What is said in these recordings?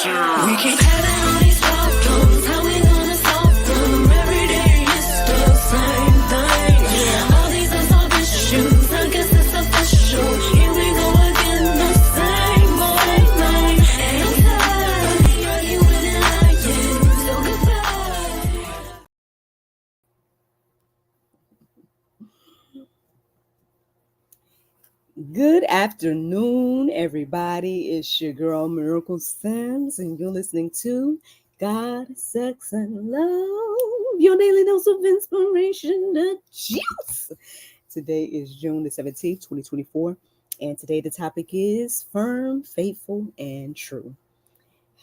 We keep having all these problems, how we gonna solve them? Every day it's the same thing. All these unsolved issues, I guess it's official. Here we go again, the same old thing. And I'm tired of the arguing and lying, so goodbye. Good afternoon, everybody. It's your girl Miracle Sims, and you're listening to God, Sex, and Love, your daily dose of inspiration, the juice. Today is June the 17th, 2024, and today the topic is firm, faithful, and true.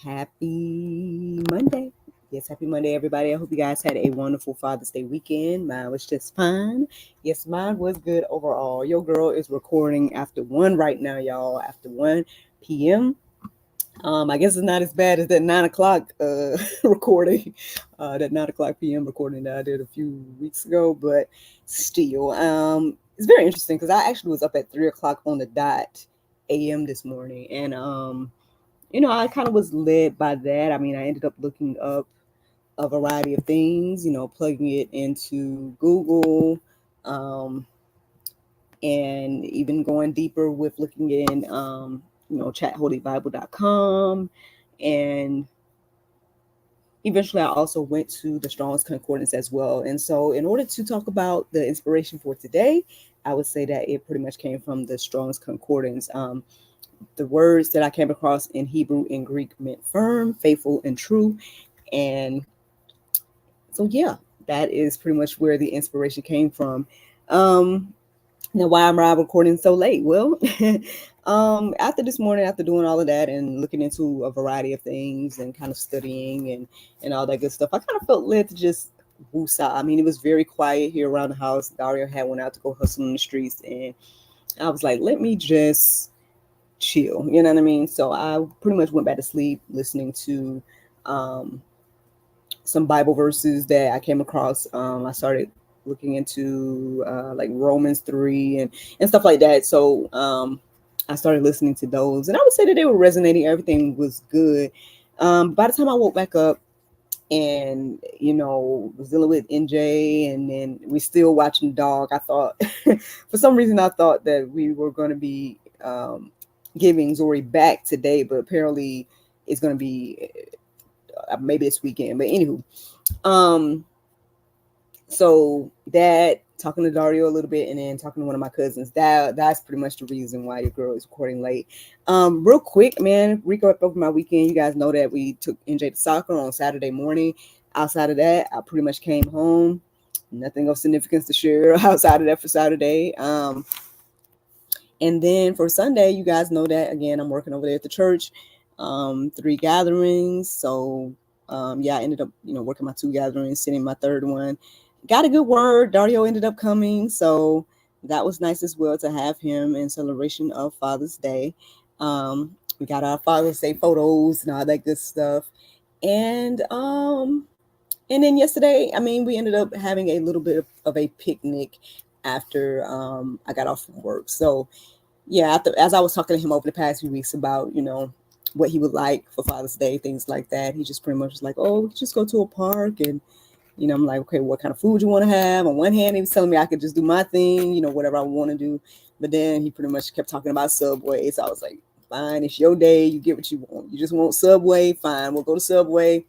Happy Monday. Yes, happy Monday, everybody. I hope you guys had a wonderful Father's Day weekend. Mine was just fine. Yes, mine was good overall. Your girl is recording after 1 right now, y'all. After 1 p.m. I guess it's not as bad as that 9 o'clock recording, that 9 o'clock p.m. recording that I did a few weeks ago. But still, it's very interesting because I actually was up at 3 o'clock on the dot a.m. this morning. And, I kind of was led by that. I mean, I ended up looking up a variety of things, plugging it into Google, and even going deeper with looking in, chatholybible.com. And eventually I also went to the Strong's Concordance as well. And so in order to talk about the inspiration for today, I would say that it pretty much came from the Strong's Concordance. The words that I came across in Hebrew and Greek meant firm, faithful, and true. And so, yeah, that is pretty much where the inspiration came from. Now, why am I recording so late? Well, after this morning, after doing all of that and looking into a variety of things and kind of studying and all that good stuff, I kind of felt led to just woosah. I mean, it was very quiet here around the house. Dario had went out to go hustle in the streets, and I was like, let me just chill. You know what I mean? So I pretty much went back to sleep listening to some Bible verses that I came across. I started looking into like Romans 3 and stuff like that. So I started listening to those, and I would say that they were resonating. Everything was good. By the time I woke back up and, was dealing with NJ, and then we still watching Dog, I thought, for some reason, I thought that we were going to be giving Zori back today, but apparently it's going to be maybe this weekend. But anywho, so that, talking to Dario a little bit, and then talking to one of my cousins, that's pretty much the reason why your girl is recording late. Real quick, man, recap over my weekend. You guys know that we took NJ to soccer on Saturday morning. Outside of that, I pretty much came home. Nothing of significance to share outside of that for Saturday. And then for Sunday, you guys know that, again, I'm working over there at the church, 3 gatherings. So, I ended up, working my 2 gatherings, sitting my 3rd one. Got a good word. Dario ended up coming. So that was nice as well to have him in celebration of Father's Day. We got our Father's Day photos and all that good stuff. And then yesterday, we ended up having a little bit of a picnic after I got off from work. So yeah, as I was talking to him over the past few weeks about, what he would like for Father's Day, things like that, he just pretty much was like, oh, just go to a park. And, I'm like, okay, what kind of food you want to have? On one hand, he was telling me I could just do my thing, whatever I want to do. But then he pretty much kept talking about Subway. So I was like, fine, it's your day. You get what you want. You just want Subway. Fine, we'll go to Subway.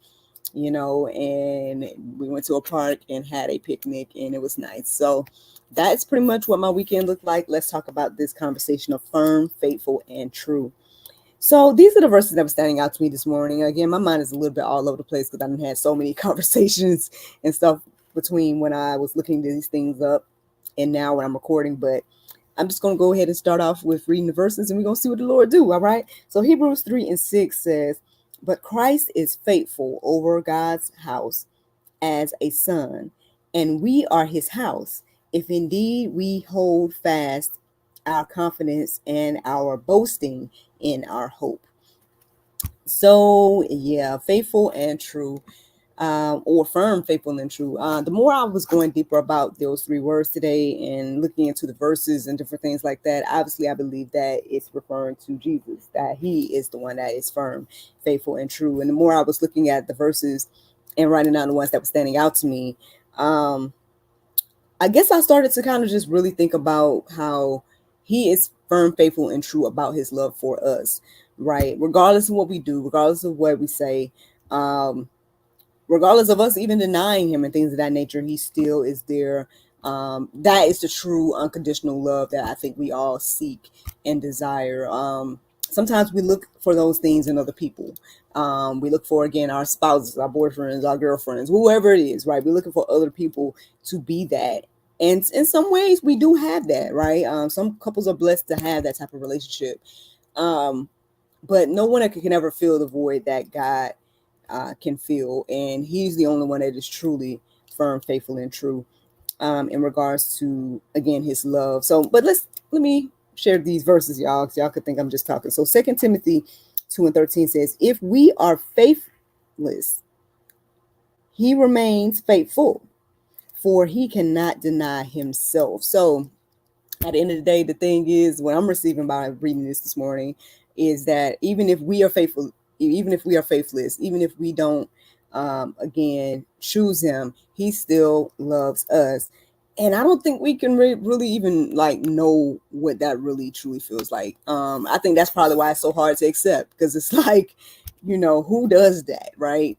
And we went to a park and had a picnic, and it was nice. So that's pretty much what my weekend looked like. Let's talk about this conversation of firm, faithful, and true. So these are the verses that were standing out to me this morning. Again, my mind is a little bit all over the place because I've had so many conversations and stuff between when I was looking these things up and now when I'm recording. But I'm just going to go ahead and start off with reading the verses, and we're going to see what the Lord do. All right. So Hebrews 3:6 says, but Christ is faithful over God's house as a son, and we are his house, if indeed we hold fast our confidence and our boasting in our hope. So yeah, faithful and true. or firm, faithful, and true. The more I was going deeper about those three words today and looking into the verses and different things like that, obviously I believe that it's referring to Jesus, that he is the one that is firm, faithful, and true. And the more I was looking at the verses and writing down the ones that were standing out to me, I guess I started to kind of just really think about how he is firm, faithful, and true about his love for us, right? Regardless of what we do, regardless of what we say, um, regardless of us even denying him and things of that nature, he still is there. That is the true unconditional love that I think we all seek and desire. Sometimes we look for those things in other people. We look for, again, our spouses, our boyfriends, our girlfriends, whoever it is, right? We're looking for other people to be that. And in some ways, we do have that, right? Some couples are blessed to have that type of relationship. But no one can ever fill the void that God can feel, and he's the only one that is truly firm, faithful, and true in regards to, again, his love. So, but let me share these verses, y'all, because y'all could think I'm just talking. So 2 Timothy 2:13 says, if we are faithless, he remains faithful, for he cannot deny himself. So at the end of the day, the thing is, what I'm receiving by reading this morning is that even if we are faithful, even if we are faithless, even if we don't, again, choose him, he still loves us. And I don't think we can really even like know what that really truly feels like. I think that's probably why it's so hard to accept, because it's like, who does that, right?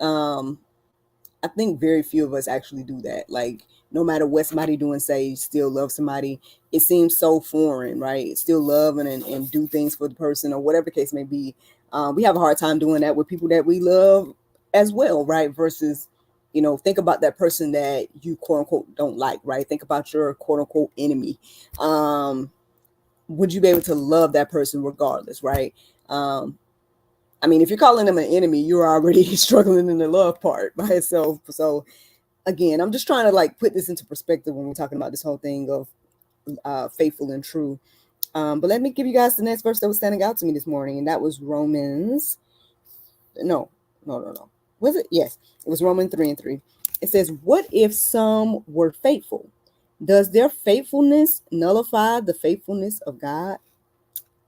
I think very few of us actually do that. Like, no matter what somebody do and say, still love somebody. It seems so foreign, right? Still love and do things for the person, or whatever the case may be. We have a hard time doing that with people that we love as well, right? Versus, think about that person that you quote unquote don't like, right? Think about your quote unquote enemy. Would you be able to love that person regardless, right? I mean, if you're calling them an enemy, you're already struggling in the love part by itself. So again, I'm just trying to like put this into perspective when we're talking about this whole thing of faithful and true. But let me give you guys the next verse that was standing out to me this morning, and that was Romans. No. Was it? Yes, it was Romans 3:3. It says, "What if some were faithful? Does their faithfulness nullify the faithfulness of God?"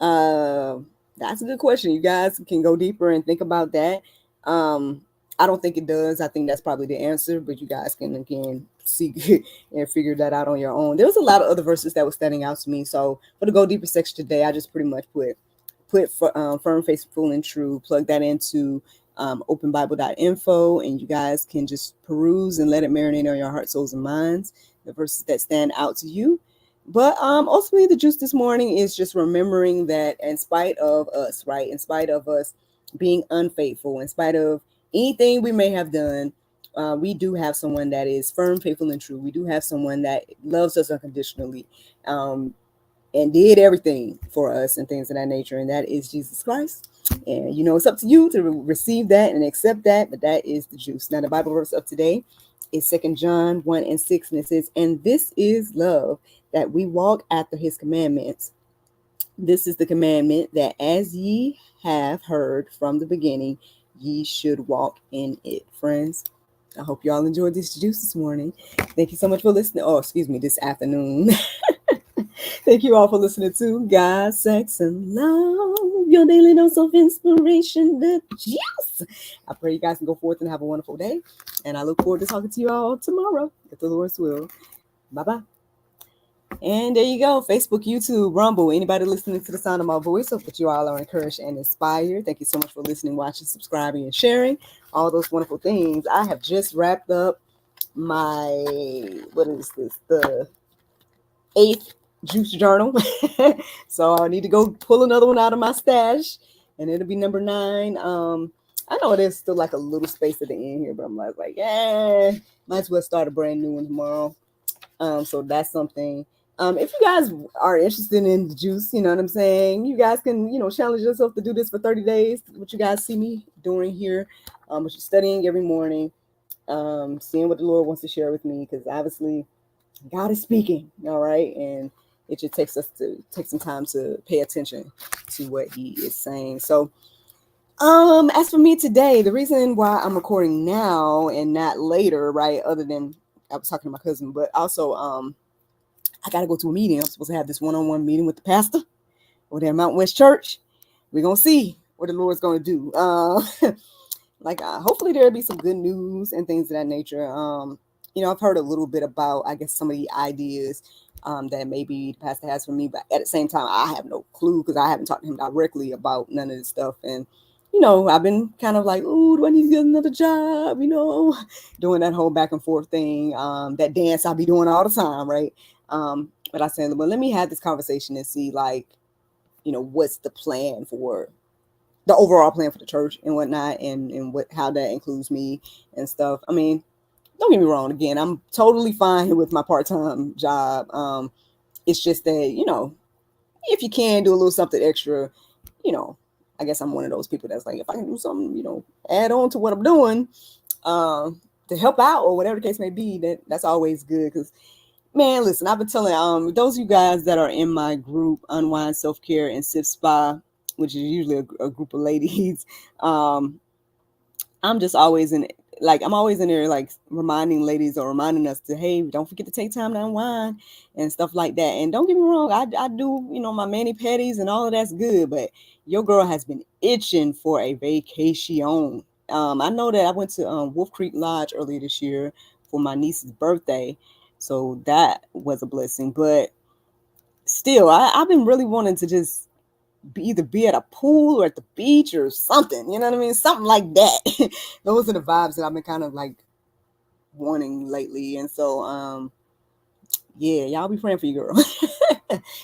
That's a good question. You guys can go deeper and think about that. I don't think it does. I think that's probably the answer, but you guys can again see and figure that out on your own. There was a lot of other verses that were standing out to me. So for the go deeper section today, I just pretty much put firm, faithful, and true. Plug that into openbible.info, and you guys can just peruse and let it marinate on your heart, souls, and minds. The verses that stand out to you. But ultimately, the juice this morning is just remembering that in spite of us, right? In spite of us being unfaithful, in spite of anything we may have done, we do have someone that is firm, faithful, and true. We do have someone that loves us unconditionally and did everything for us and things of that nature. And that is Jesus Christ. And, it's up to you to receive that and accept that. But that is the juice. Now, the Bible verse of today is 2 John 1:6. And it says, "And this is love, that we walk after his commandments. This is the commandment, that as ye have heard from the beginning, ye should walk in it." Friends, I hope y'all enjoyed this juice this morning. Thank you so much for listening. Oh, excuse me, this afternoon. Thank you all for listening to God, Sex, and Love, your daily dose of inspiration, the juice. I pray you guys can go forth and have a wonderful day. And I look forward to talking to you all tomorrow, if the Lord's will. Bye-bye. And there you go. Facebook, YouTube, Rumble. Anybody listening to the sound of my voice, hope that you all are encouraged and inspired. Thank you so much for listening, watching, subscribing, and sharing all those wonderful things. I have just wrapped up my, what is this? The 8th juice journal. So I need to go pull another one out of my stash, and it'll be number 9. I know there's still like a little space at the end here, but I'm like, might as well start a brand new one tomorrow. So that's something. If you guys are interested in the juice, you know what I'm saying, you guys can, challenge yourself to do this for 30 days. What you guys see me doing here, which is studying every morning, seeing what the Lord wants to share with me, because obviously God is speaking, all right, and it just takes us to take some time to pay attention to what he is saying. So As for me today, the reason why I'm recording now and not later, right? Other than I was talking to my cousin, but also I gotta go to a meeting. I'm supposed to have this one-on-one meeting with the pastor over there at Mountain West Church. We're gonna see what the Lord's gonna do. Hopefully there'll be some good news and things of that nature. I've heard a little bit about, I guess, some of the ideas that maybe the pastor has for me, but at the same time, I have no clue because I haven't talked to him directly about none of this stuff. And I've been kind of like, ooh, do I need to get another job? Doing that whole back and forth thing, that dance I'll be doing all the time, right? But I said, well, let me have this conversation and see, like, what's the plan for the overall plan for the church and whatnot, and how that includes me and stuff. I mean, don't get me wrong. Again, I'm totally fine with my part-time job. It's just that, if you can do a little something extra, you know, I guess I'm one of those people that's like, if I can do something, add on to what I'm doing, to help out or whatever the case may be, that's always good. Because, man, listen, I've been telling those of you guys that are in my group, Unwind Self-Care and Sip Spa, which is usually a group of ladies. I'm just always I'm always in there, like, reminding ladies or reminding us to, hey, don't forget to take time to unwind and stuff like that. And don't get me wrong, I do, my mani-pedis and all of that's good, but your girl has been itching for a vacation. I know that I went to Wolf Creek Lodge earlier this year for my niece's birthday, so that was a blessing. But still, I've been really wanting to just either be at a pool or at the beach or something, you know what I mean? Something like that. Those are the vibes that I've been kind of like wanting lately. And so, yeah, y'all be praying for your girl.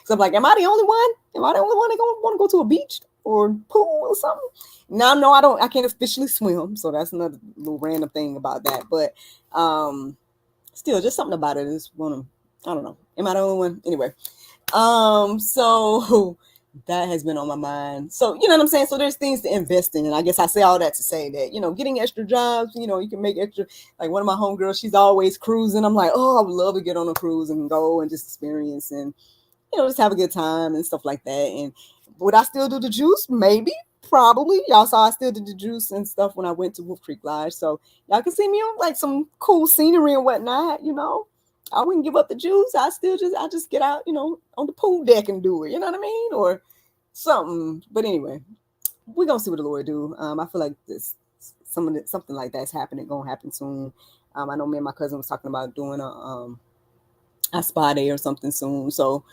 So I'm like, am I the only one? Am I the only one that want to go to a beach or pool or something? Now, no, I can't officially swim. So that's another little random thing about that. But still, just something about it. I just want to, I don't know. Am I the only one? Anyway. So that has been on my mind. So, you know what I'm saying? So there's things to invest in. And I guess I say all that to say that, getting extra jobs, you can make extra. Like one of my homegirls, she's always cruising. I'm like, oh, I would love to get on a cruise and go and just experience and, just have a good time and stuff like that. And would I still do the juice? Maybe, probably. Y'all saw I still did the juice and stuff when I went to Wolf Creek Lodge. So y'all can see me on like some cool scenery and whatnot, I wouldn't give up the juice. I just get out, on the pool deck and do it. You know what I mean? Or something. But anyway, we're gonna see what the Lord do. I feel like something like that's gonna happen soon. I know me and my cousin was talking about doing a spa day or something soon. So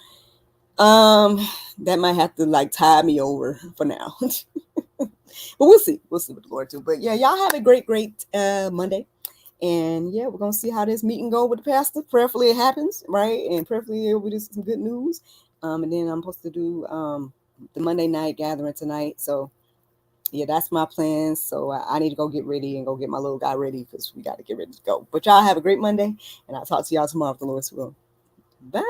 that might have to like tide me over for now. But we'll see. We'll see what the Lord do. But yeah, y'all have a great Monday. And yeah, we're gonna see how this meeting go with the pastor. Prayerfully it happens, right? And prayerfully it'll be some good news. And then I'm supposed to do the Monday night gathering tonight. So yeah, that's my plan. So I need to go get ready and go get my little guy ready because we got to get ready to go. But y'all have a great Monday, and I'll talk to y'all tomorrow if the Lord's will. Bye.